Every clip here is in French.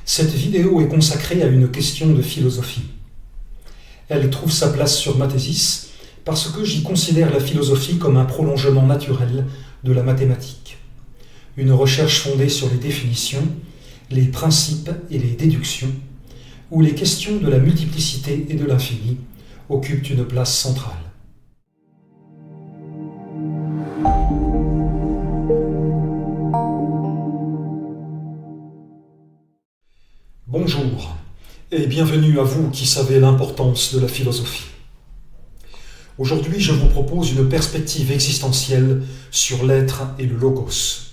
Cette vidéo est consacrée à une question de philosophie. Elle trouve sa place sur Mathésis parce que j'y considère la philosophie comme un prolongement naturel de la mathématique. Une recherche fondée sur les définitions, les principes et les déductions, où les questions de la multiplicité et de l'infini occupent une place centrale. Bonjour et bienvenue à vous qui savez l'importance de la philosophie. Aujourd'hui, je vous propose une perspective existentielle sur l'être et le logos.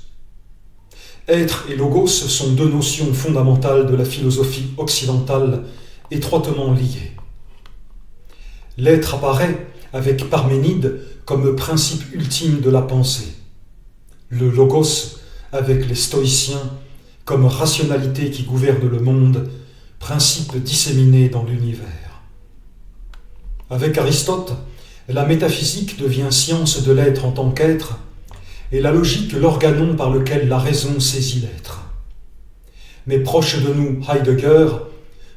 Être et logos sont deux notions fondamentales de la philosophie occidentale étroitement liées. L'être apparaît, avec Parménide, comme principe ultime de la pensée. Le logos, avec les stoïciens, comme rationalité qui gouverne le monde, principe disséminé dans l'univers. Avec Aristote, la métaphysique devient science de l'être en tant qu'être, et la logique l'organon par lequel la raison saisit l'être. Mais proche de nous, Heidegger,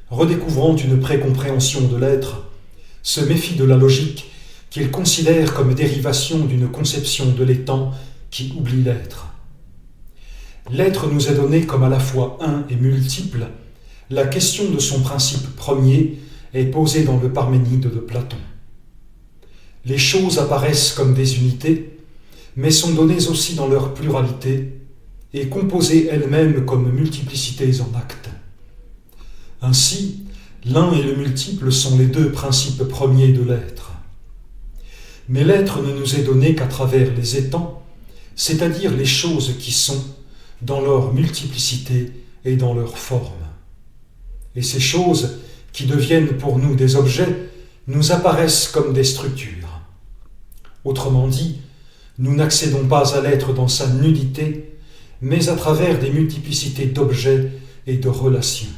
redécouvrant une précompréhension de l'être, se méfie de la logique qu'il considère comme dérivation d'une conception de l'étant qui oublie l'être. L'être nous est donné comme à la fois un et multiple. La question de son principe premier est posée dans le Parménide de Platon. Les choses apparaissent comme des unités, mais sont données aussi dans leur pluralité et composées elles-mêmes comme multiplicités en actes. Ainsi, l'un et le multiple sont les deux principes premiers de l'être. Mais l'être ne nous est donné qu'à travers les étangs, c'est-à-dire les choses qui sont, dans leur multiplicité et dans leur forme. Et ces choses, qui deviennent pour nous des objets, nous apparaissent comme des structures. Autrement dit, nous n'accédons pas à l'être dans sa nudité, mais à travers des multiplicités d'objets et de relations.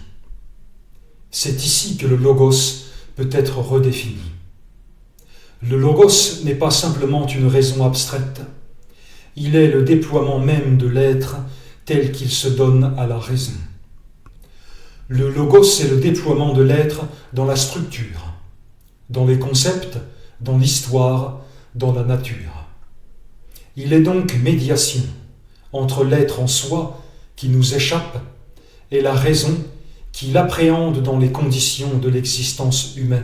C'est ici que le logos peut être redéfini. Le logos n'est pas simplement une raison abstraite, il est le déploiement même de l'être tel qu'il se donne à la raison. Le logos est le déploiement de l'être dans la structure, dans les concepts, dans l'histoire, dans la nature. Il est donc médiation entre l'être en soi qui nous échappe et la raison qui l'appréhende dans les conditions de l'existence humaine.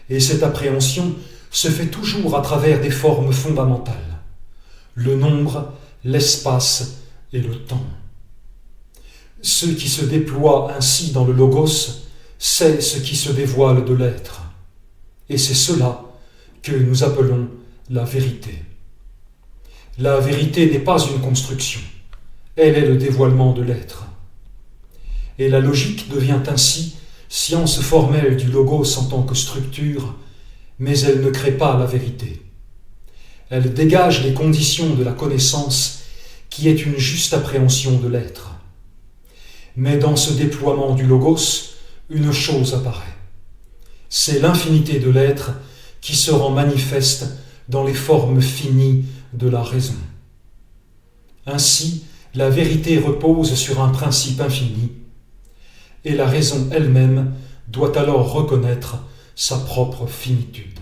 Et cette appréhension se fait toujours à travers des formes fondamentales, le nombre, l'espace et le temps. Ce qui se déploie ainsi dans le logos, c'est ce qui se dévoile de l'être. Et c'est cela que nous appelons la vérité. La vérité n'est pas une construction, elle est le dévoilement de l'être. Et la logique devient ainsi science formelle du logos en tant que structure, mais elle ne crée pas la vérité. Elle dégage les conditions de la connaissance qui est une juste appréhension de l'être. Mais dans ce déploiement du logos, une chose apparaît. C'est l'infinité de l'être qui se rend manifeste dans les formes finies de la raison. Ainsi, la vérité repose sur un principe infini, et la raison elle-même doit alors reconnaître sa propre finitude.